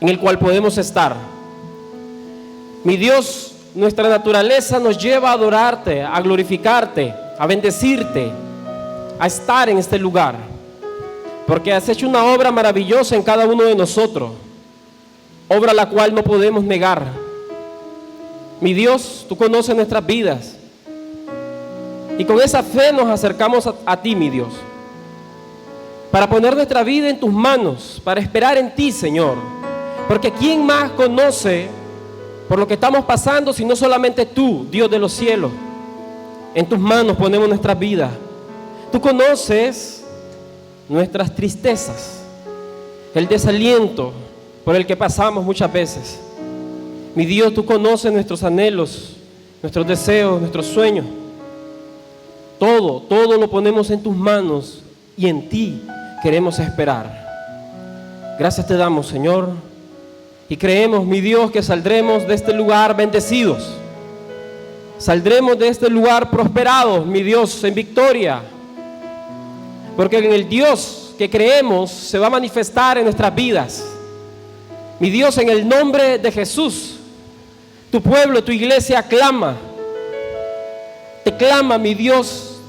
en el cual podemos estar. Mi Dios, nuestra naturaleza nos lleva a adorarte, a glorificarte, a bendecirte, a estar en este lugar, porque has hecho una obra maravillosa en cada uno de nosotros, obra la cual no podemos negar. Mi Dios, tú conoces nuestras vidas, y con esa fe nos acercamos a ti, mi Dios, para poner nuestra vida en tus manos, para esperar en ti, Señor, porque ¿quién más conoce por lo que estamos pasando si no solamente tú, Dios de los cielos? En tus manos ponemos nuestras vidas. Tú conoces nuestras tristezas, el desaliento por el que pasamos muchas veces. Mi Dios, tú conoces nuestros anhelos, nuestros deseos, nuestros sueños. Todo lo ponemos en tus manos y en ti queremos esperar. Gracias te damos, Señor, y creemos, mi Dios, que saldremos de este lugar bendecidos. Saldremos de este lugar prosperados, mi Dios, en victoria, porque en el Dios que creemos se va a manifestar en nuestras vidas. Mi Dios, en el nombre de Jesús, tu pueblo, tu iglesia clama, te clama, mi Dios,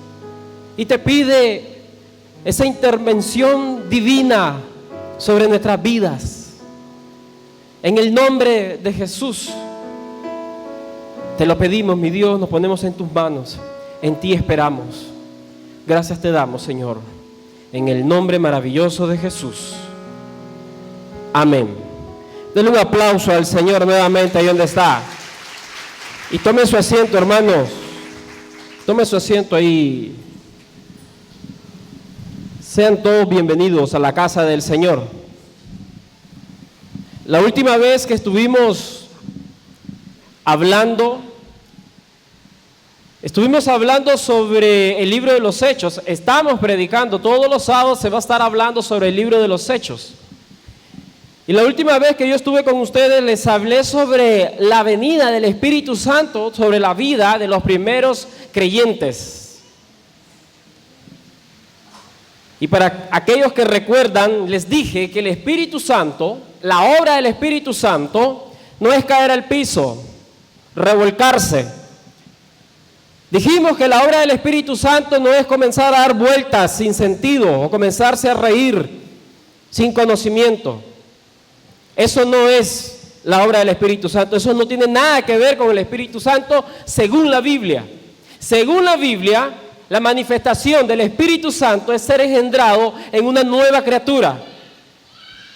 y te pide esa intervención divina sobre nuestras vidas. En el nombre de Jesús te lo pedimos, mi Dios, nos ponemos en tus manos, en ti esperamos. Gracias te damos, Señor, en el nombre maravilloso de Jesús. Amén. Denle un aplauso al Señor nuevamente ahí donde está. Y tome su asiento, hermanos. Tome su asiento ahí. Sean todos bienvenidos a la casa del Señor. La última vez que estuvimos hablando sobre el libro de los Hechos. Estamos predicando, todos los sábados se va a estar hablando sobre el libro de los Hechos. Y la última vez que yo estuve con ustedes les hablé sobre la venida del Espíritu Santo, sobre la vida de los primeros creyentes. Y para aquellos que recuerdan, les dije que el Espíritu Santo, la obra del Espíritu Santo, no es caer al piso, revolcarse. Dijimos que la obra del Espíritu Santo no es comenzar a dar vueltas sin sentido o comenzarse a reír sin conocimiento. Eso no es la obra del Espíritu Santo. Eso no tiene nada que ver con el Espíritu Santo según la Biblia. Según la Biblia, la manifestación del Espíritu Santo es ser engendrado en una nueva criatura.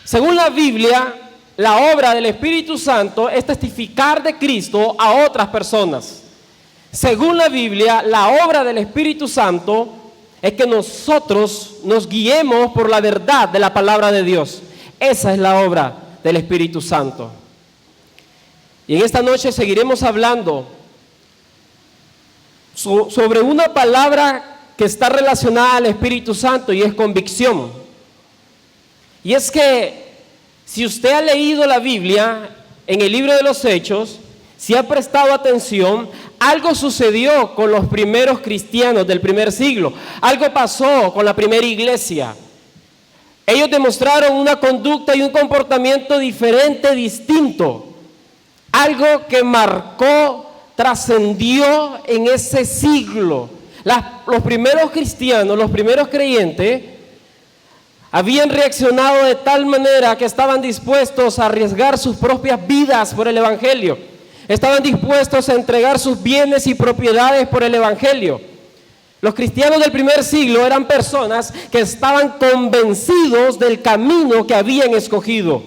Según la Biblia, la obra del Espíritu Santo es testificar de Cristo a otras personas. Según la Biblia, la obra del Espíritu Santo es que nosotros nos guiemos por la verdad de la palabra de Dios. Esa es la obra del Espíritu Santo. Y en esta noche seguiremos hablando sobre una palabra que está relacionada al Espíritu Santo y es convicción. Y es que si usted ha leído la Biblia en el libro de los Hechos, si ha prestado atención, algo sucedió con los primeros cristianos del primer siglo. Algo pasó con la primera iglesia. Ellos demostraron una conducta y un comportamiento diferente, distinto. Algo que marcó, trascendió en ese siglo. Los primeros cristianos, los primeros creyentes, habían reaccionado de tal manera que estaban dispuestos a arriesgar sus propias vidas por el Evangelio. Estaban dispuestos a entregar sus bienes y propiedades por el Evangelio. Los cristianos del primer siglo eran personas que estaban convencidos del camino que habían escogido.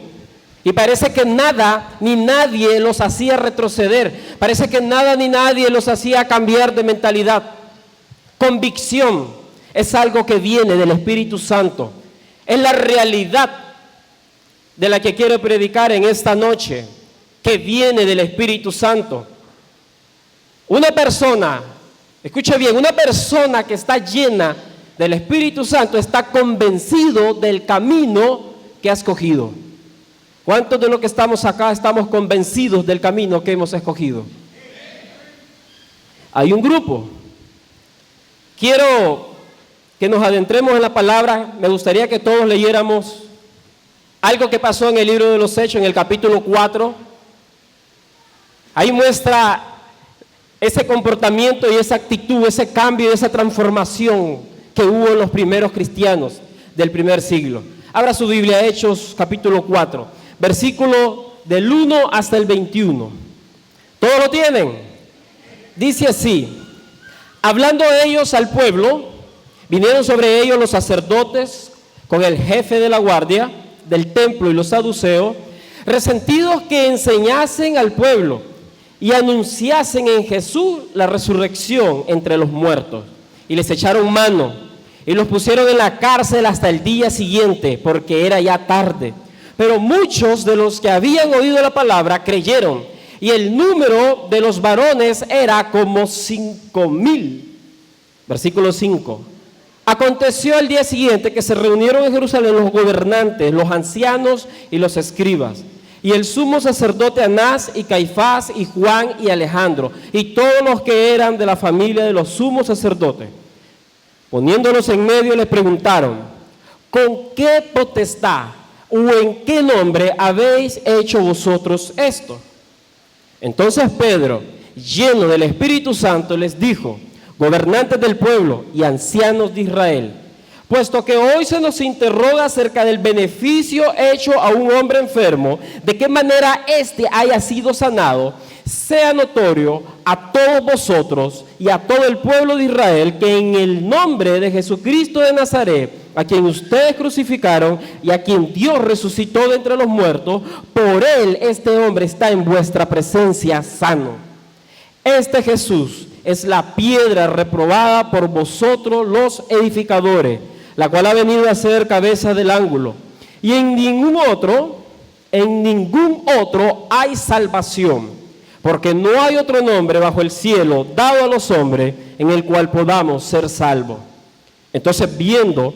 Y parece que nada ni nadie los hacía retroceder. Parece que nada ni nadie los hacía cambiar de mentalidad. Convicción es algo que viene del Espíritu Santo. Es la realidad de la que quiero predicar en esta noche, que viene del Espíritu Santo. Una persona, escuche bien, una persona que está llena del Espíritu Santo está convencido del camino que ha escogido. ¿Cuántos de los que estamos acá estamos convencidos del camino que hemos escogido? Hay un grupo. Quiero que nos adentremos en la palabra. Me gustaría que todos leyéramos algo que pasó en el libro de los Hechos, en el capítulo 4. Ahí muestra ese comportamiento y esa actitud, ese cambio y esa transformación que hubo en los primeros cristianos del primer siglo. Abra su Biblia, Hechos capítulo 4, versículo del 1 hasta el 21. ¿Todos lo tienen? Dice así: hablando ellos al pueblo, vinieron sobre ellos los sacerdotes con el jefe de la guardia del templo y los saduceos, resentidos que enseñasen al pueblo y anunciasen en Jesús la resurrección entre los muertos. Y les echaron mano y los pusieron en la cárcel hasta el día siguiente, porque era ya tarde. Pero muchos de los que habían oído la palabra creyeron, y el número de los varones era como 5,000. Versículo 5. Aconteció al día siguiente que se reunieron en Jerusalén los gobernantes, los ancianos y los escribas, y el sumo sacerdote Anás y Caifás y Juan y Alejandro, y todos los que eran de la familia de los sumos sacerdotes. Poniéndolos en medio, les preguntaron: ¿con qué potestad o en qué nombre habéis hecho vosotros esto? Entonces Pedro, lleno del Espíritu Santo, les dijo: gobernantes del pueblo y ancianos de Israel, puesto que hoy se nos interroga acerca del beneficio hecho a un hombre enfermo, de qué manera éste haya sido sanado, sea notorio a todos vosotros y a todo el pueblo de Israel que en el nombre de Jesucristo de Nazaret, a quien ustedes crucificaron y a quien Dios resucitó de entre los muertos, por él este hombre está en vuestra presencia sano. Este Jesús es la piedra reprobada por vosotros los edificadores, la cual ha venido a ser cabeza del ángulo. Y en ningún otro hay salvación, porque no hay otro nombre bajo el cielo dado a los hombres en el cual podamos ser salvos. Entonces, viendo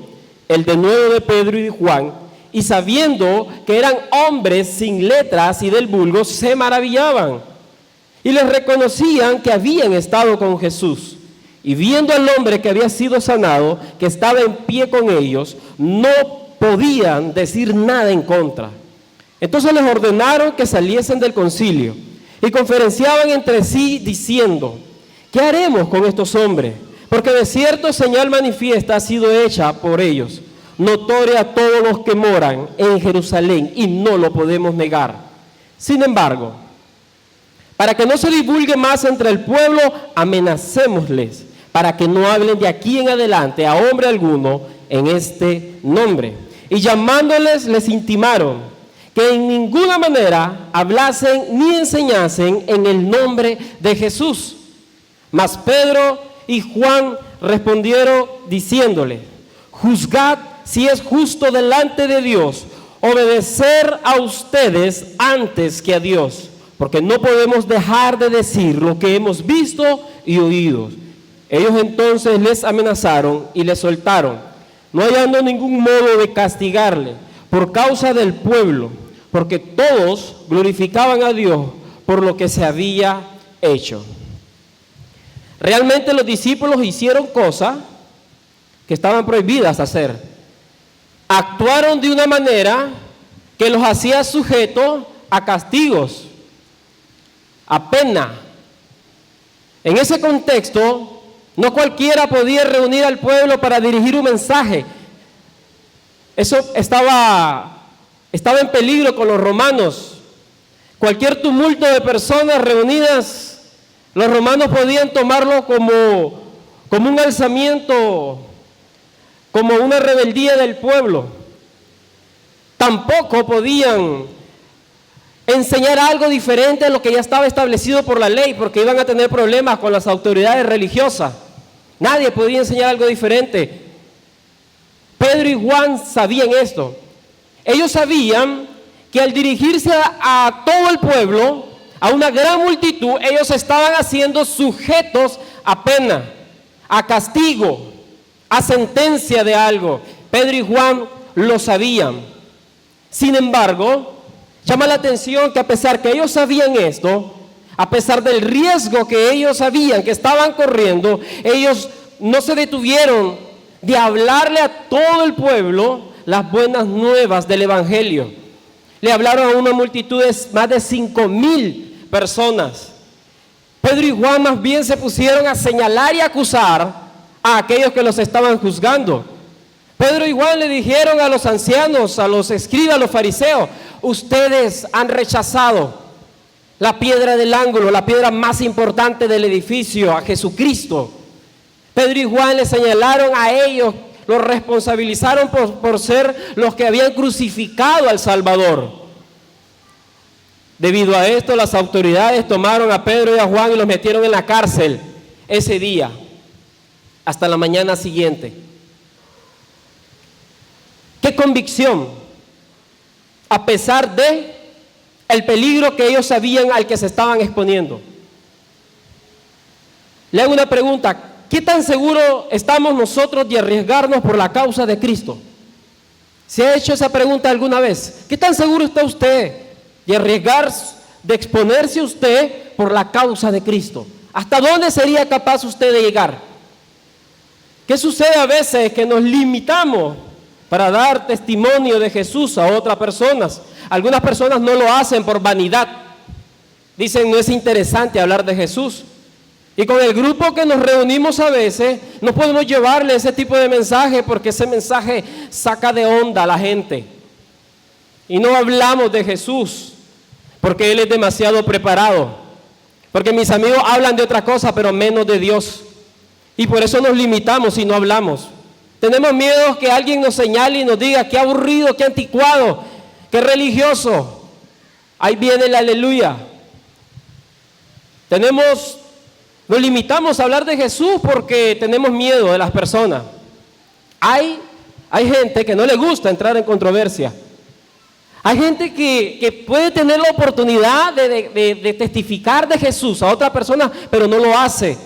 el denuedo de Pedro y de Juan, y sabiendo que eran hombres sin letras y del vulgo, se maravillaban y les reconocían que habían estado con Jesús. Y viendo al hombre que había sido sanado, que estaba en pie con ellos, no podían decir nada en contra. Entonces les ordenaron que saliesen del concilio y conferenciaban entre sí diciendo: ¿qué haremos con estos hombres? Porque de cierto señal manifiesta ha sido hecha por ellos, notoria a todos los que moran en Jerusalén, y no lo podemos negar. Sin embargo, para que no se divulgue más entre el pueblo, amenacémosles, para que no hablen de aquí en adelante a hombre alguno en este nombre. Y llamándoles, les intimaron que en ninguna manera hablasen ni enseñasen en el nombre de Jesús. Mas Pedro y Juan respondieron diciéndole: juzgad si es justo delante de Dios obedecer a ustedes antes que a Dios, porque no podemos dejar de decir lo que hemos visto y oído. Ellos entonces les amenazaron y les soltaron, no hallando ningún modo de castigarle por causa del pueblo, porque todos glorificaban a Dios por lo que se había hecho. Realmente los discípulos hicieron cosas que estaban prohibidas hacer. Actuaron de una manera que los hacía sujetos a castigos, a pena. En ese contexto, no cualquiera podía reunir al pueblo para dirigir un mensaje. Eso estaba en peligro con los romanos. Cualquier tumulto de personas reunidas, los romanos podían tomarlo como un alzamiento, como una rebeldía del pueblo. Tampoco podían enseñar algo diferente a lo que ya estaba establecido por la ley, porque iban a tener problemas con las autoridades religiosas. Nadie podía enseñar algo diferente. Pedro y Juan sabían esto. Ellos sabían que al dirigirse a todo el pueblo, a una gran multitud, ellos estaban haciendo sujetos a pena, a castigo, a sentencia de algo. Pedro y Juan lo sabían. Sin embargo, llama la atención que a pesar que ellos sabían esto, a pesar del riesgo que ellos sabían que estaban corriendo, ellos no se detuvieron de hablarle a todo el pueblo las buenas nuevas del Evangelio. Le hablaron a una multitud de más de 5,000 personas. Pedro y Juan más bien se pusieron a señalar y acusar a aquellos que los estaban juzgando. Pedro y Juan le dijeron a los ancianos, a los escribas, a los fariseos: ustedes han rechazado la piedra del ángulo, la piedra más importante del edificio, a Jesucristo. Pedro y Juan le señalaron a ellos, los responsabilizaron por ser los que habían crucificado al Salvador. Debido a esto, las autoridades tomaron a Pedro y a Juan y los metieron en la cárcel ese día, hasta la mañana siguiente. ¡Qué convicción! A pesar de el peligro que ellos sabían al que se estaban exponiendo. Le hago una pregunta: ¿qué tan seguro estamos nosotros de arriesgarnos por la causa de Cristo? ¿Se ha hecho esa pregunta alguna vez? ¿Qué tan seguro está usted de arriesgar, de exponerse usted por la causa de Cristo? ¿Hasta dónde sería capaz usted de llegar? ¿Qué sucede a veces? Que nos limitamos para dar testimonio de Jesús a otras personas. Algunas personas no lo hacen por vanidad. Dicen: no es interesante hablar de Jesús. Y con el grupo que nos reunimos a veces, no podemos llevarle ese tipo de mensaje porque ese mensaje saca de onda a la gente. Y no hablamos de Jesús porque Él es demasiado preparado. Porque mis amigos hablan de otra cosa, pero menos de Dios. Y por eso nos limitamos y no hablamos. Tenemos miedo que alguien nos señale y nos diga: qué aburrido, qué anticuado, qué religioso. Ahí viene el aleluya. Nos limitamos a hablar de Jesús porque tenemos miedo de las personas. Hay gente que no le gusta entrar en controversia. Hay gente que puede tener la oportunidad de testificar de Jesús a otra persona, pero no lo hace.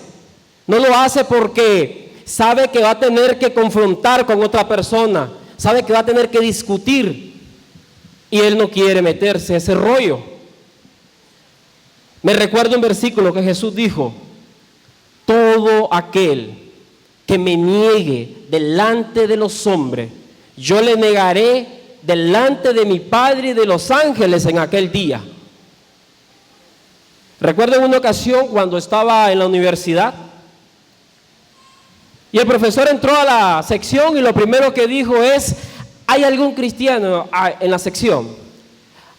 No lo hace porque sabe que va a tener que confrontar con otra persona, sabe que va a tener que discutir, y él no quiere meterse a ese rollo. Me recuerdo un versículo que Jesús dijo: todo aquel que me niegue delante de los hombres, yo le negaré delante de mi Padre y de los ángeles en aquel día. Recuerdo en una ocasión cuando estaba en la universidad, y el profesor entró a la sección y lo primero que dijo es: ¿hay algún cristiano en la sección?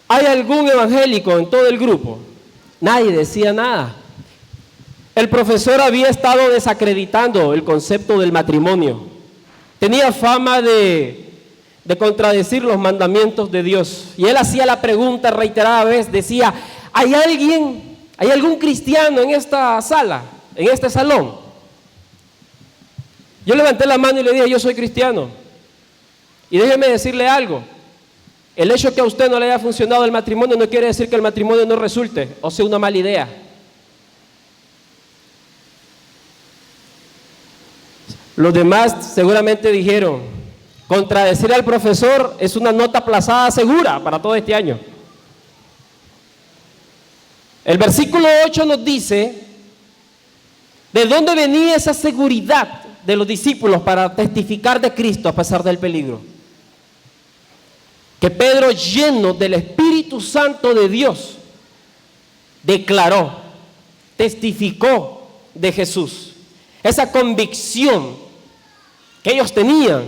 ¿Hay algún evangélico en todo el grupo? Nadie decía nada. El profesor había estado desacreditando el concepto del matrimonio. Tenía fama de contradecir los mandamientos de Dios. Y él hacía la pregunta reiterada vez, decía: ¿hay algún cristiano en esta sala, en este salón? Yo levanté la mano y le dije: yo soy cristiano. Y déjeme decirle algo: el hecho que a usted no le haya funcionado el matrimonio no quiere decir que el matrimonio no resulte o sea una mala idea. Los demás seguramente dijeron: contradecir al profesor es una nota aplazada segura para todo este año. El versículo 8 nos dice de dónde venía esa seguridad de los discípulos para testificar de Cristo a pesar del peligro. Que Pedro, lleno del Espíritu Santo de Dios, declaró, testificó de Jesús. Esa convicción que ellos tenían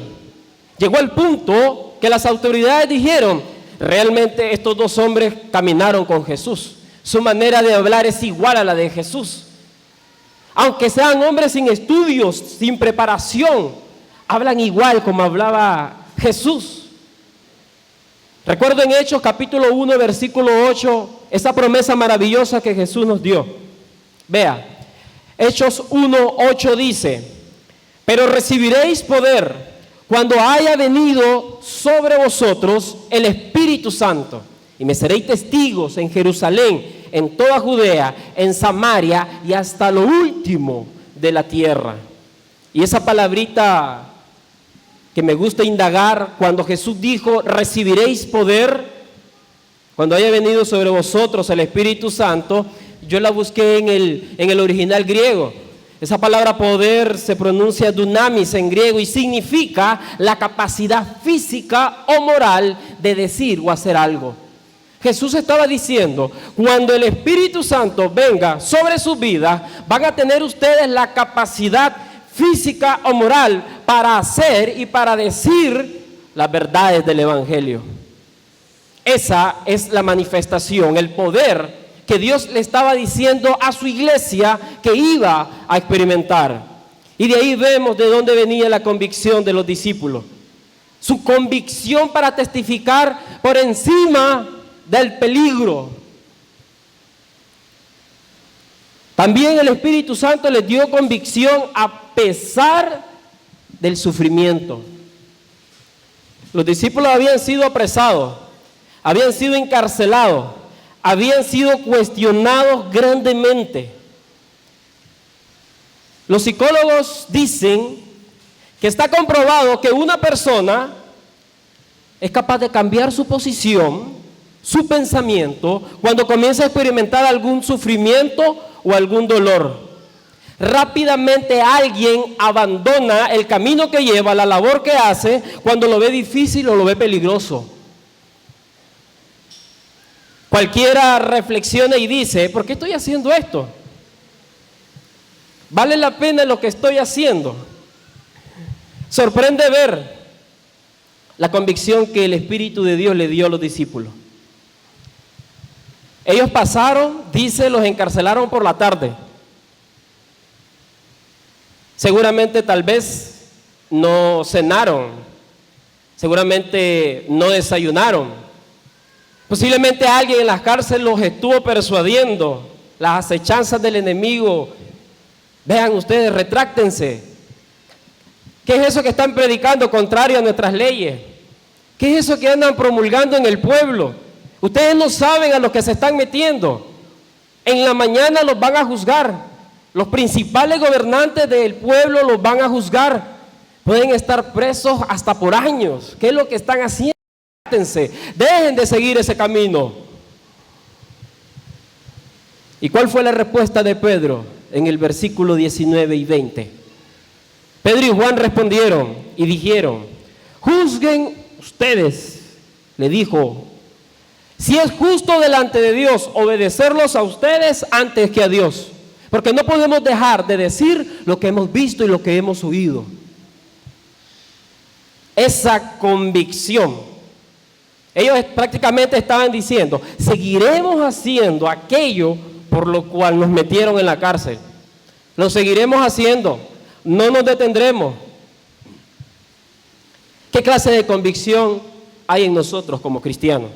llegó al punto que las autoridades dijeron: realmente estos dos hombres caminaron con Jesús. Su manera de hablar es igual a la de Jesús. Aunque sean hombres sin estudios, sin preparación, hablan igual como hablaba Jesús. Recuerdo en Hechos capítulo 1, versículo 8, esa promesa maravillosa que Jesús nos dio. Vea, Hechos 1, 8 dice: pero recibiréis poder cuando haya venido sobre vosotros el Espíritu Santo, y me seréis testigos en Jerusalén, en toda Judea, en Samaria y hasta lo último de la tierra. Y esa palabrita que me gusta indagar, cuando Jesús dijo: recibiréis poder cuando haya venido sobre vosotros el Espíritu Santo, yo la busqué en el original griego. Esa palabra poder se pronuncia dunamis en griego y significa la capacidad física o moral de decir o hacer algo. Jesús estaba diciendo, cuando el Espíritu Santo venga sobre sus vidas, van a tener ustedes la capacidad física o moral para hacer y para decir las verdades del Evangelio. Esa es la manifestación, el poder que Dios le estaba diciendo a su iglesia que iba a experimentar. Y de ahí vemos de dónde venía la convicción de los discípulos. Su convicción para testificar por encima del peligro. También el Espíritu Santo les dio convicción a pesar del sufrimiento. Los discípulos habían sido apresados, habían sido encarcelados, habían sido cuestionados grandemente. Los psicólogos dicen que está comprobado que una persona es capaz de cambiar su posición, su pensamiento, cuando comienza a experimentar algún sufrimiento o algún dolor. Rápidamente alguien abandona el camino que lleva, la labor que hace, cuando lo ve difícil o lo ve peligroso. Cualquiera reflexiona y dice, ¿por qué estoy haciendo esto? ¿Vale la pena lo que estoy haciendo? Sorprende ver la convicción que el Espíritu de Dios le dio a los discípulos. Ellos pasaron, dice, los encarcelaron por la tarde. Seguramente tal vez no cenaron, seguramente no desayunaron. Posiblemente alguien en las cárceles los estuvo persuadiendo, las acechanzas del enemigo. Vean ustedes, retráctense. ¿Qué es eso que están predicando contrario a nuestras leyes? ¿Qué es eso que andan promulgando en el pueblo? Ustedes no saben a lo que se están metiendo. En la mañana los van a juzgar. Los principales gobernantes del pueblo los van a juzgar. Pueden estar presos hasta por años. ¿Qué es lo que están haciendo? Dejen de seguir ese camino. ¿Y cuál fue la respuesta de Pedro en el versículo 19 y 20? Pedro y Juan respondieron y dijeron, juzguen ustedes, le dijo, si es justo delante de Dios obedecerlos a ustedes antes que a Dios, porque no podemos dejar de decir lo que hemos visto y lo que hemos oído. Esa convicción. Ellos prácticamente estaban diciendo, seguiremos haciendo aquello por lo cual nos metieron en la cárcel. Lo seguiremos haciendo, no nos detendremos. ¿Qué clase de convicción hay en nosotros como cristianos?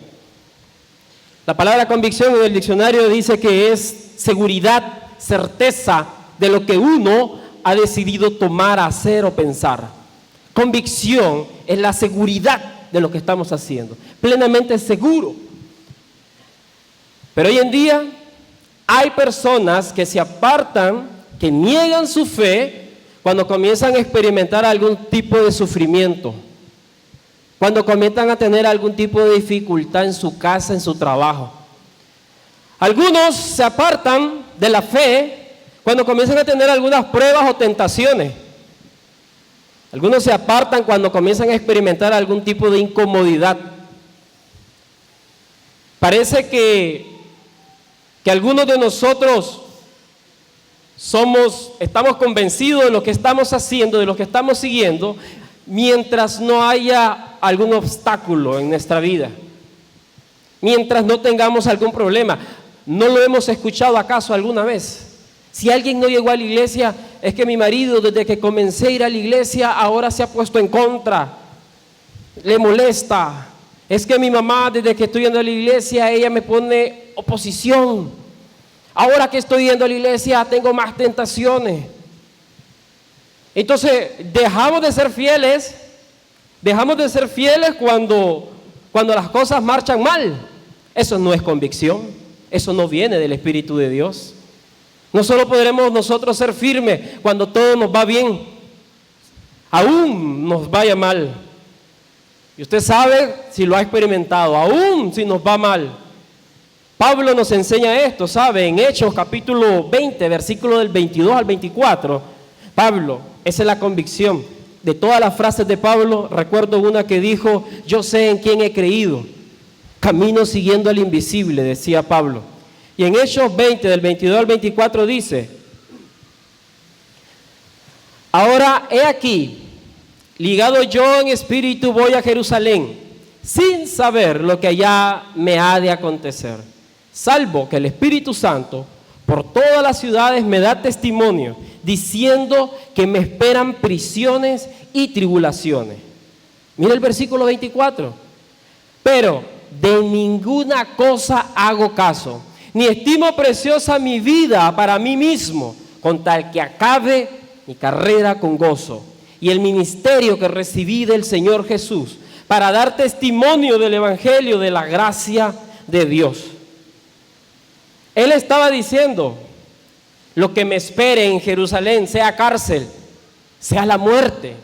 La palabra convicción en el diccionario dice que es seguridad, certeza de lo que uno ha decidido tomar, hacer o pensar. Convicción es la seguridad de lo que estamos haciendo, plenamente seguro. Pero hoy en día hay personas que se apartan, que niegan su fe cuando comienzan a experimentar algún tipo de sufrimiento, cuando comienzan a tener algún tipo de dificultad en su casa, en su trabajo. Algunos se apartan de la fe cuando comienzan a tener algunas pruebas o tentaciones. Algunos se apartan cuando comienzan a experimentar algún tipo de incomodidad. Parece que algunos de nosotros estamos convencidos de lo que estamos haciendo, de lo que estamos siguiendo, mientras no haya algún obstáculo en nuestra vida, mientras no tengamos algún problema. ¿No lo hemos escuchado acaso alguna vez? Si alguien no llegó a la iglesia, es que mi marido desde que comencé a ir a la iglesia ahora se ha puesto en contra, le molesta. Es que mi mamá desde que estoy yendo a la iglesia, ella me pone oposición. Ahora que estoy yendo a la iglesia tengo más tentaciones. Entonces dejamos de ser fieles cuando las cosas marchan mal. Eso no es convicción, eso no viene del Espíritu de Dios. No solo podremos nosotros ser firmes cuando todo nos va bien, aún nos vaya mal. Y usted sabe si lo ha experimentado, aún si nos va mal. Pablo nos enseña esto, ¿sabe? En Hechos capítulo 20, versículo del 22 al 24, Pablo, esa es la convicción. De todas las frases de Pablo, recuerdo una que dijo: yo sé en quién he creído, camino siguiendo al invisible, decía Pablo. Y en Hechos 20, del 22 al 24 dice: ahora he aquí, ligado yo en espíritu voy a Jerusalén, sin saber lo que allá me ha de acontecer, salvo que el Espíritu Santo por todas las ciudades me da testimonio, diciendo que me esperan prisiones y tribulaciones. Mira el versículo 24. Pero de ninguna cosa hago caso, ni estimo preciosa mi vida para mí mismo, con tal que acabe mi carrera con gozo y el ministerio que recibí del Señor Jesús, para dar testimonio del Evangelio de la gracia de Dios. Él estaba diciendo: lo que me espere en Jerusalén, sea cárcel, sea la muerte,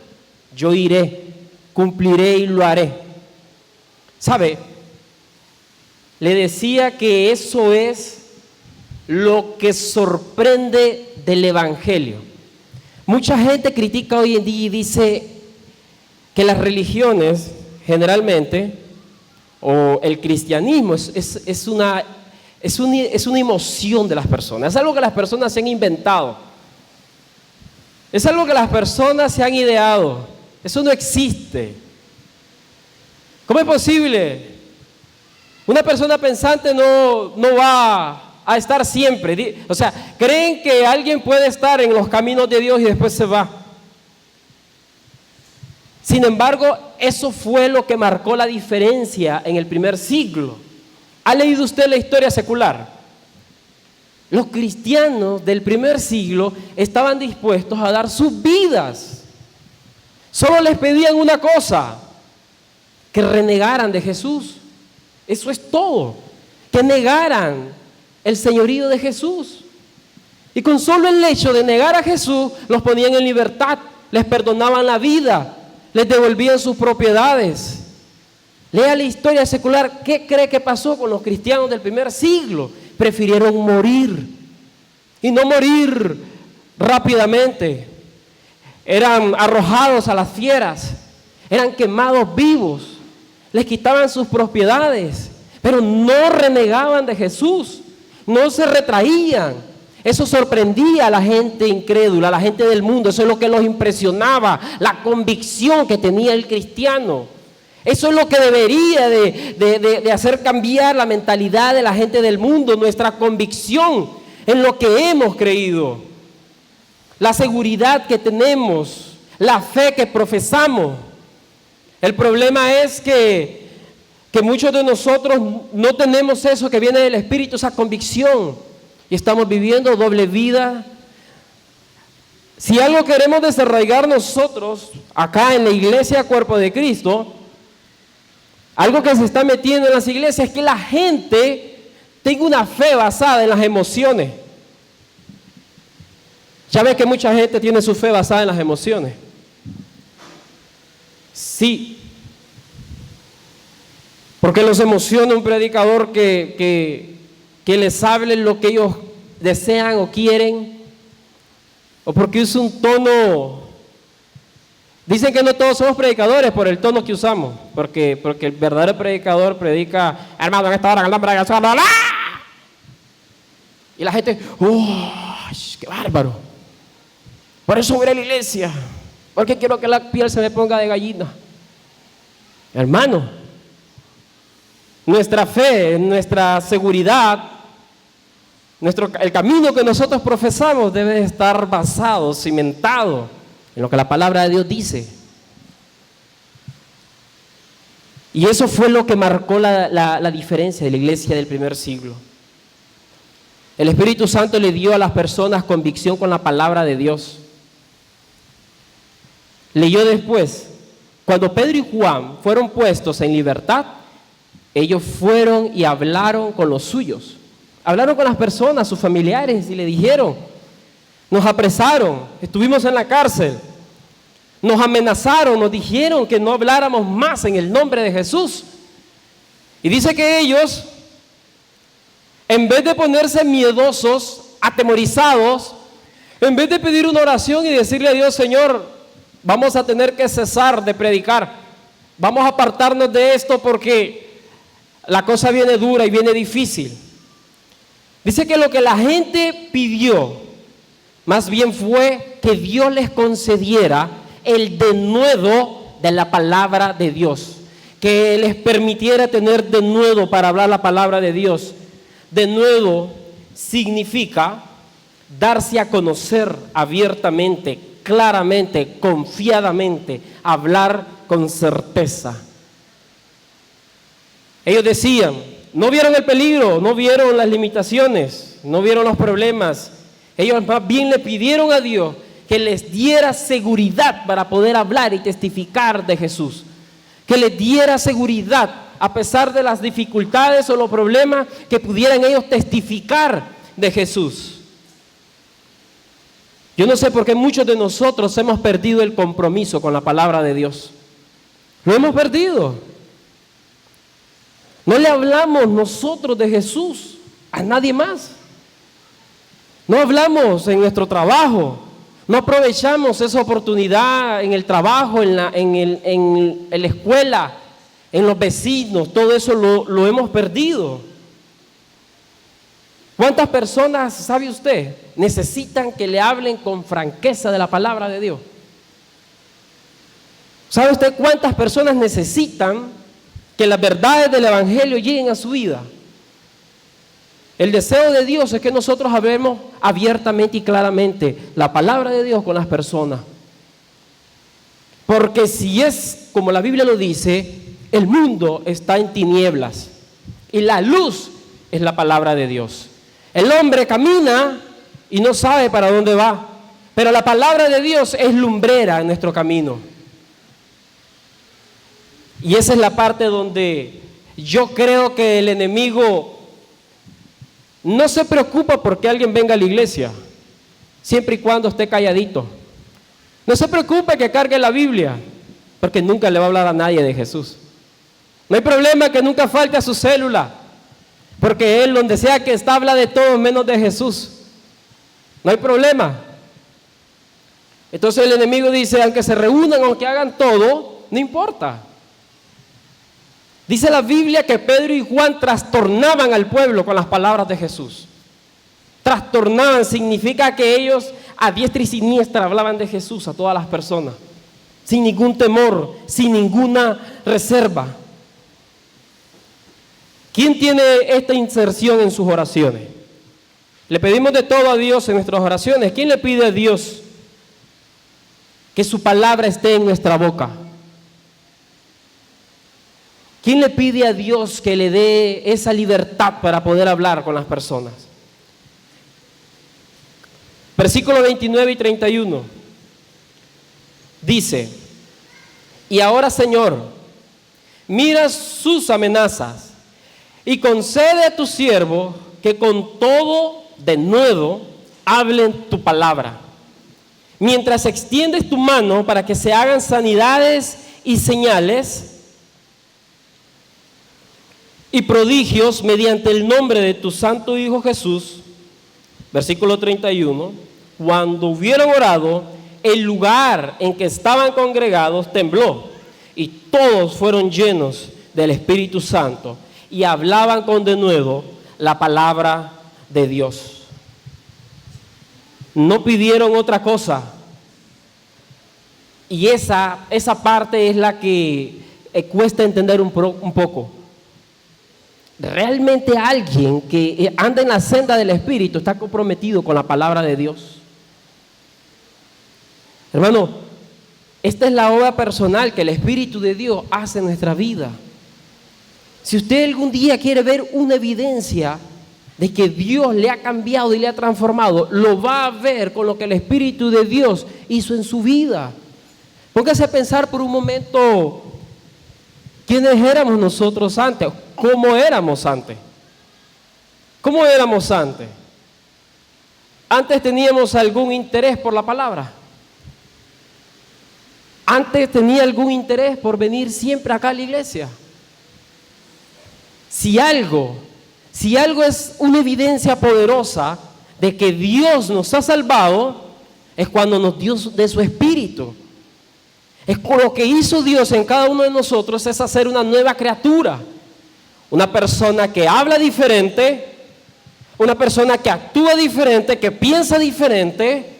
yo iré, cumpliré y lo haré. ¿Sabe? Le decía que eso es lo que sorprende del Evangelio. Mucha gente critica hoy en día y dice que las religiones generalmente, o el cristianismo, es una emoción de las personas, es algo que las personas se han inventado, es algo que las personas se han ideado. Eso no existe. ¿Cómo es posible? Una persona pensante no va a estar siempre. O sea, creen que alguien puede estar en los caminos de Dios y después se va. Sin embargo, eso fue lo que marcó la diferencia en el primer siglo. ¿Ha leído usted la historia secular? Los cristianos del primer siglo estaban dispuestos a dar sus vidas. Solo les pedían una cosa: que renegaran de Jesús. Eso es todo. Que negaran el señorío de Jesús. Y con solo el hecho de negar a Jesús, los ponían en libertad, les perdonaban la vida, les devolvían sus propiedades. Lea la historia secular. ¿Qué cree que pasó con los cristianos del primer siglo? Prefirieron morir, y no morir rápidamente. Eran arrojados a las fieras, eran quemados vivos, les quitaban sus propiedades, pero no renegaban de Jesús, no se retraían. Eso sorprendía a la gente incrédula, a la gente del mundo. Eso es lo que los impresionaba, la convicción que tenía el cristiano. Eso es lo que debería de hacer cambiar la mentalidad de la gente del mundo, nuestra convicción en lo que hemos creído, la seguridad que tenemos, la fe que profesamos. El problema es que muchos de nosotros no tenemos eso que viene del Espíritu, esa convicción, y estamos viviendo doble vida. Si algo queremos desarraigar nosotros acá en la iglesia Cuerpo de Cristo, algo que se está metiendo en las iglesias, es que la gente tenga una fe basada en las emociones. Ya ves que mucha gente tiene su fe basada en las emociones. Sí, porque los emociona un predicador que les hable lo que ellos desean o quieren, o porque usa un tono. Dicen que no todos somos predicadores por el tono que usamos, porque el verdadero predicador predica: hermano, en esta hora en el nombre de Jesús, ¡ah! Y la gente: ¡qué bárbaro! Por eso voy a la iglesia, porque quiero que la piel se me ponga de gallina. Hermano, nuestra fe, nuestra seguridad, el camino que nosotros profesamos debe estar basado, cimentado en lo que la palabra de Dios dice. Y eso fue lo que marcó la diferencia de la iglesia del primer siglo. El Espíritu Santo le dio a las personas convicción con la palabra de Dios. Leyó después: cuando Pedro y Juan fueron puestos en libertad, ellos fueron y hablaron con los suyos. Hablaron con las personas, sus familiares, y le dijeron: nos apresaron, estuvimos en la cárcel, nos amenazaron, nos dijeron que no habláramos más en el nombre de Jesús. Y dice que ellos En vez de ponerse miedosos, atemorizados, en vez de pedir una oración y decirle a Dios, Señor, vamos a tener que cesar de predicar, vamos a apartarnos de esto porque la cosa viene dura y viene difícil. Dice que lo que la gente pidió, más bien fue que Dios les concediera el denuedo de la palabra de Dios, que les permitiera tener denuedo para hablar la palabra de Dios. Denuedo significa darse a conocer abiertamente, claramente, confiadamente, hablar con certeza. Ellos decían, no vieron el peligro, no vieron las limitaciones, no vieron los problemas. Ellos más bien le pidieron a Dios que les diera seguridad para poder hablar y testificar de Jesús. Que les diera seguridad a pesar de las dificultades o los problemas, que pudieran ellos testificar de Jesús. Yo no sé por qué muchos de nosotros hemos perdido el compromiso con la palabra de Dios. Lo hemos perdido. No le hablamos nosotros de Jesús a nadie más. No hablamos en nuestro trabajo. No aprovechamos esa oportunidad en el trabajo, en la escuela, en los vecinos. Todo eso lo hemos perdido. ¿Cuántas personas, sabe usted, necesitan que le hablen con franqueza de la palabra de Dios? ¿Sabe usted cuántas personas necesitan que las verdades del Evangelio lleguen a su vida? El deseo de Dios es que nosotros hablemos abiertamente y claramente la palabra de Dios con las personas. Porque si es como la Biblia lo dice, el mundo está en tinieblas y la luz es la palabra de Dios. El hombre camina y no sabe para dónde va, pero la palabra de Dios es lumbrera en nuestro camino. Y esa es la parte donde yo creo que el enemigo no se preocupa porque alguien venga a la iglesia, siempre y cuando esté calladito. No se preocupe que cargue la Biblia, porque nunca le va a hablar a nadie de Jesús. No hay problema que nunca falte a su célula, porque él donde sea que está habla de todo menos de Jesús. No hay problema. Entonces el enemigo dice, aunque se reúnan, aunque hagan todo, no importa. Dice la Biblia que Pedro y Juan trastornaban al pueblo con las palabras de Jesús. Trastornaban significa que ellos a diestra y siniestra hablaban de Jesús a todas las personas, sin ningún temor, sin ninguna reserva. ¿Quién tiene esta inserción en sus oraciones? Le pedimos de todo a Dios en nuestras oraciones. ¿Quién le pide a Dios que su palabra esté en nuestra boca? ¿Quién le pide a Dios que le dé esa libertad para poder hablar con las personas? Versículos 29 y 31. Dice, y ahora, Señor, mira sus amenazas y concede a tu siervo que con todo denuedo hablen tu palabra, mientras extiendes tu mano para que se hagan sanidades y señales y prodigios mediante el nombre de tu santo Hijo Jesús. Versículo 31, cuando hubieron orado, el lugar en que estaban congregados tembló y todos fueron llenos del Espíritu Santo y hablaban con denuedo la palabra de Dios. No pidieron otra cosa. Y esa parte es la que cuesta entender un poco. Realmente alguien que anda en la senda del Espíritu está comprometido con la palabra de Dios. Hermano, esta es la obra personal que el Espíritu de Dios hace en nuestra vida. Si usted algún día quiere ver una evidencia de que Dios le ha cambiado y le ha transformado, lo va a ver con lo que el Espíritu de Dios hizo en su vida. Póngase a pensar por un momento, ¿quiénes éramos nosotros antes? ¿Cómo éramos antes? ¿Cómo éramos antes? Antes teníamos algún interés por la palabra. Antes tenía algún interés por venir siempre acá a la iglesia. Si Si algo es una evidencia poderosa de que Dios nos ha salvado, es cuando nos dio de su Espíritu. Es lo que hizo Dios en cada uno de nosotros, es hacer una nueva criatura. Una persona que habla diferente, una persona que actúa diferente, que piensa diferente,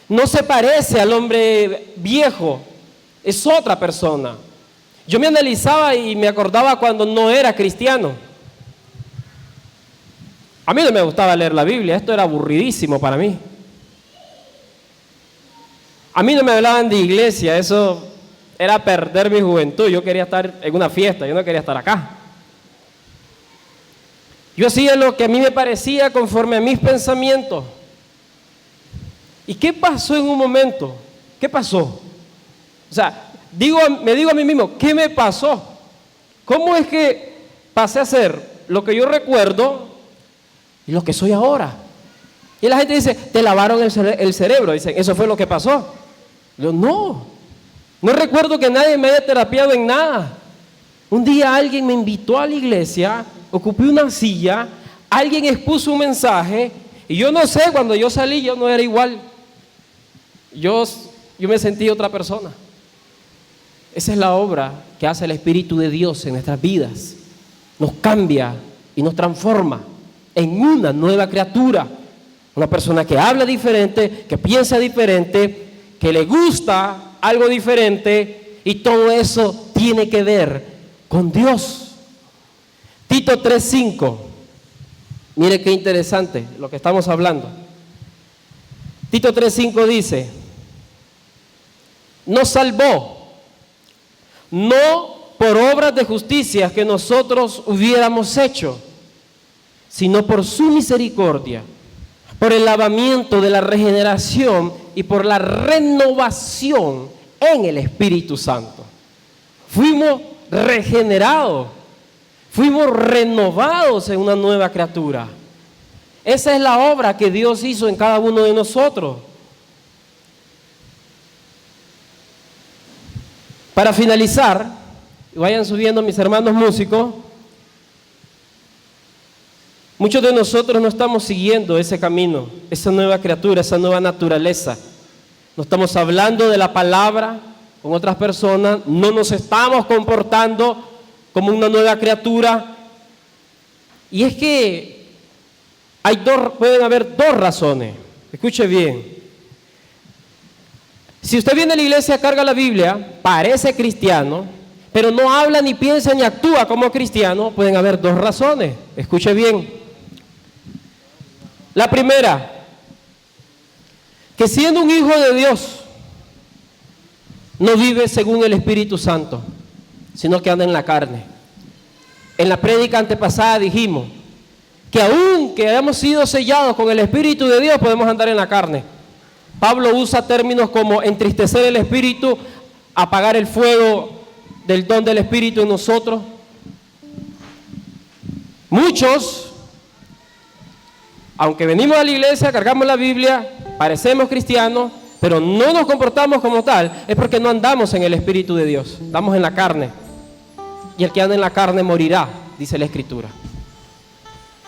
no se parece al hombre viejo, es otra persona. Yo me analizaba y me acordaba cuando no era cristiano. A mí no me gustaba leer la Biblia, esto era aburridísimo para mí. A mí no me hablaban de iglesia, eso era perder mi juventud. Yo quería estar en una fiesta, yo no quería estar acá. Yo hacía lo que a mí me parecía conforme a mis pensamientos. ¿Y qué pasó en un momento? ¿Qué pasó? O sea, me digo a mí mismo, ¿qué me pasó? ¿Cómo es que pasé a ser lo que yo recuerdo y lo que soy ahora? Y la gente dice, te lavaron el cerebro. Dicen, eso fue lo que pasó. Yo, no recuerdo que nadie me haya terapiado en nada. Un día alguien me invitó a la iglesia, ocupé una silla, alguien expuso un mensaje, y yo no sé, cuando yo salí yo no era igual. Yo me sentí otra persona. Esa es la obra que hace el Espíritu de Dios en nuestras vidas. Nos cambia y nos transforma en una nueva criatura. Una persona que habla diferente, que piensa diferente, que le gusta algo diferente, y todo eso tiene que ver con Dios. Tito 3:5. Mire qué interesante lo que estamos hablando. Tito 3:5 dice, nos salvó, no por obras de justicia que nosotros hubiéramos hecho, sino por su misericordia, por el lavamiento de la regeneración y por la renovación en el Espíritu Santo. Fuimos regenerados, fuimos renovados en una nueva criatura. Esa es la obra que Dios hizo en cada uno de nosotros. Para finalizar, vayan subiendo mis hermanos músicos, muchos de nosotros no estamos siguiendo ese camino, esa nueva criatura, esa nueva naturaleza. No estamos hablando de la palabra con otras personas, no nos estamos comportando como una nueva criatura. Y es que pueden haber dos razones. Escuche bien. Si usted viene a la iglesia, carga la Biblia, parece cristiano, pero no habla, ni piensa, ni actúa como cristiano, pueden haber dos razones. Escuche bien. La primera, que siendo un hijo de Dios, no vive según el Espíritu Santo, sino que anda en la carne. En la prédica antepasada dijimos que aunque hayamos sido sellados con el Espíritu de Dios, podemos andar en la carne. Pablo usa términos como entristecer el Espíritu, apagar el fuego del don del Espíritu en nosotros. Muchos, aunque venimos a la iglesia, cargamos la Biblia, parecemos cristianos, pero no nos comportamos como tal, es porque no andamos en el Espíritu de Dios, andamos en la carne. Y el que anda en la carne morirá, dice la Escritura.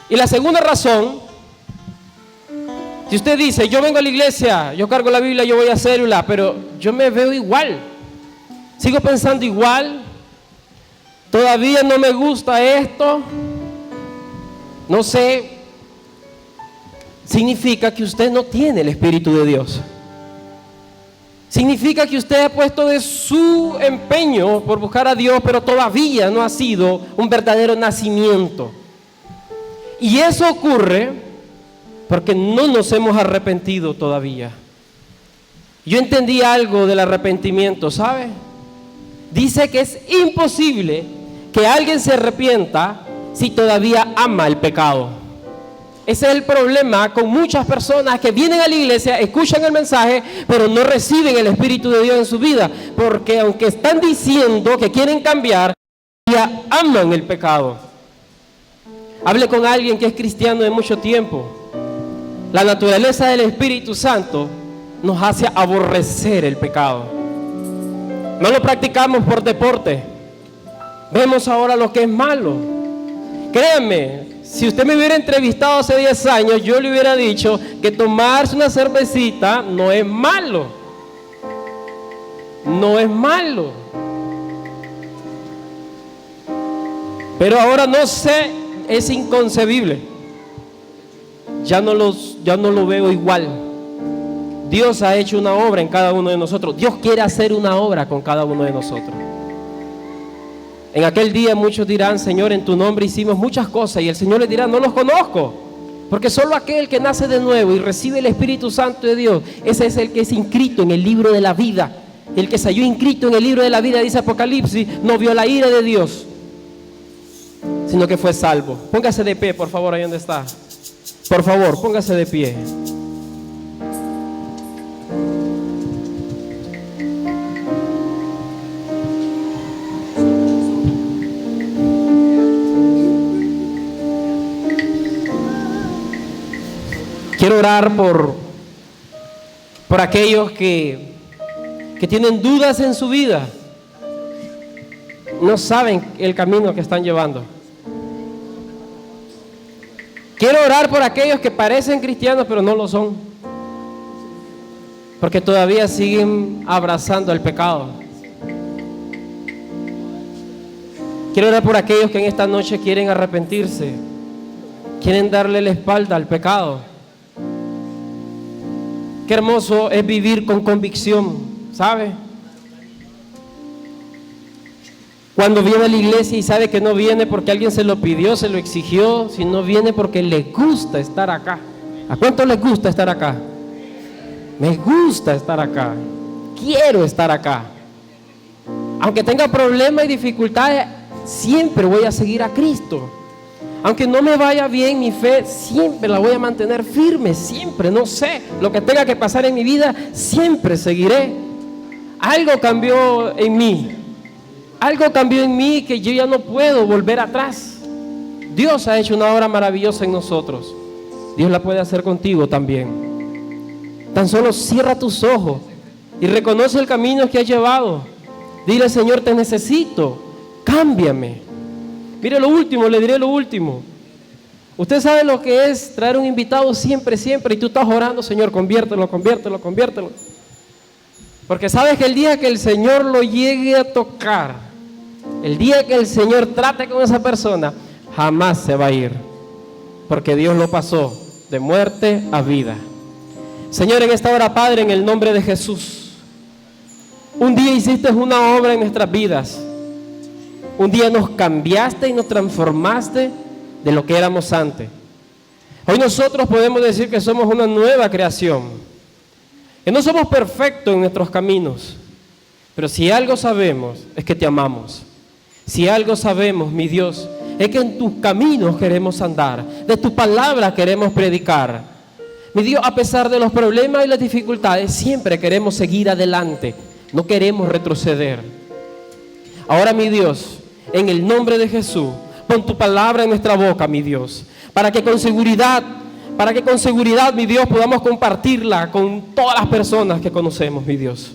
Y la segunda razón, si usted dice, yo vengo a la iglesia, yo cargo la Biblia, yo voy a célula, pero yo me veo igual, sigo pensando igual, todavía no me gusta esto, no sé, significa que usted no tiene el Espíritu de Dios. Significa que usted ha puesto de su empeño por buscar a Dios, pero todavía no ha sido un verdadero nacimiento. Y eso ocurre porque no nos hemos arrepentido todavía. Yo entendí algo del arrepentimiento, ¿sabe? Dice que es imposible que alguien se arrepienta si todavía ama el pecado. Ese es el problema con muchas personas que vienen a la iglesia, escuchan el mensaje, pero no reciben el Espíritu de Dios en su vida, porque aunque están diciendo que quieren cambiar, ya aman el pecado. Hable con alguien que es cristiano de mucho tiempo. La naturaleza del Espíritu Santo nos hace aborrecer el pecado. No lo practicamos por deporte. Vemos ahora lo que es malo. Créanme, Si usted me hubiera entrevistado hace 10 años, yo le hubiera dicho que tomarse una cervecita no es malo. No es malo. Pero ahora no sé, es inconcebible. Ya no lo veo igual. Dios ha hecho una obra en cada uno de nosotros. Dios quiere hacer una obra con cada uno de nosotros. En aquel día muchos dirán: Señor, en tu nombre hicimos muchas cosas. Y el Señor les dirá: no los conozco. Porque solo aquel que nace de nuevo y recibe el Espíritu Santo de Dios, ese es el que es inscrito en el libro de la vida. El que se halló inscrito en el libro de la vida, dice Apocalipsis, no vio la ira de Dios, sino que fue salvo. Póngase de pie, por favor, ahí donde está. Por favor, póngase de pie. Quiero orar por aquellos que tienen dudas en su vida. No saben el camino que están llevando. Quiero orar por aquellos que parecen cristianos pero no lo son, porque todavía siguen abrazando el pecado. Quiero orar por aquellos que en esta noche quieren arrepentirse, quieren darle la espalda al pecado. Qué hermoso es vivir con convicción, ¿sabe? Cuando viene a la iglesia y sabe que no viene porque alguien se lo pidió, se lo exigió, sino viene porque le gusta estar acá. ¿A cuánto les gusta estar acá? Me gusta estar acá. Quiero estar acá. Aunque tenga problemas y dificultades, siempre voy a seguir a Cristo. Aunque no me vaya bien mi fe, siempre la voy a mantener firme, siempre, no sé, lo que tenga que pasar en mi vida, siempre seguiré. Algo cambió en mí. Algo cambió en mí que yo ya no puedo volver atrás. Dios ha hecho una obra maravillosa en nosotros. Dios la puede hacer contigo también. Tan solo cierra tus ojos y reconoce el camino que has llevado. Dile: Señor, te necesito, cámbiame. Mire lo último, le diré lo último. Usted sabe lo que es traer un invitado siempre, y tú estás orando: Señor, conviértelo. Porque sabes que el día que el Señor lo llegue a tocar, el día que el Señor trate con esa persona, jamás se va a ir, porque Dios lo pasó de muerte a vida. Señor, en esta hora, Padre, en el nombre de Jesús, un día hiciste una obra en nuestras vidas. Un día nos cambiaste y nos transformaste de lo que éramos antes. Hoy nosotros podemos decir que somos una nueva creación, que no somos perfectos en nuestros caminos, pero si algo sabemos es que te amamos. Si algo sabemos, mi Dios, es que en tus caminos queremos andar, de tu palabra queremos predicar. Mi Dios, a pesar de los problemas y las dificultades, siempre queremos seguir adelante, no queremos retroceder. Ahora, mi Dios, en el nombre de Jesús, pon tu palabra en nuestra boca, mi Dios, para que con seguridad, mi Dios, podamos compartirla con todas las personas que conocemos, mi Dios.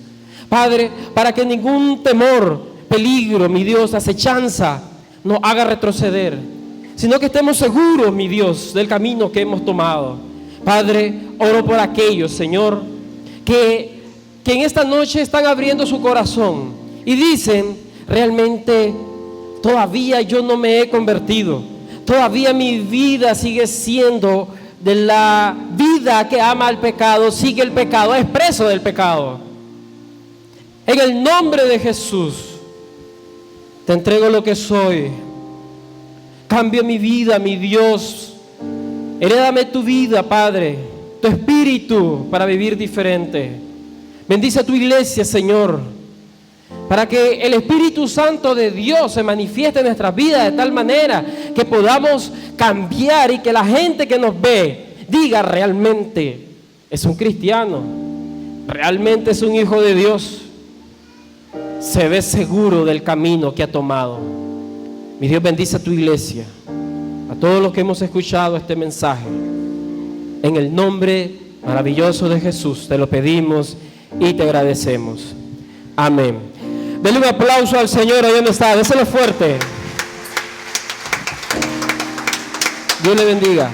Padre, para que ningún temor, peligro, mi Dios, acechanza, nos haga retroceder, sino que estemos seguros, mi Dios, del camino que hemos tomado. Padre, oro por aquellos, Señor, que en esta noche están abriendo su corazón y dicen: realmente todavía yo no me he convertido, todavía mi vida sigue siendo de la vida que ama al pecado, sigue el pecado, es preso del pecado. En el nombre de Jesús, te entrego lo que soy. Cambia mi vida, mi Dios. Herédame tu vida, Padre, tu espíritu para vivir diferente. Bendice a tu iglesia, Señor, para que el Espíritu Santo de Dios se manifieste en nuestras vidas de tal manera que podamos cambiar y que la gente que nos ve diga: realmente es un cristiano, realmente es un hijo de Dios, se ve seguro del camino que ha tomado. Mi Dios, bendice a tu iglesia, a todos los que hemos escuchado este mensaje. En el nombre maravilloso de Jesús te lo pedimos y te agradecemos. Amén. Denle un aplauso al Señor ahí donde está, déselo fuerte. Dios le bendiga.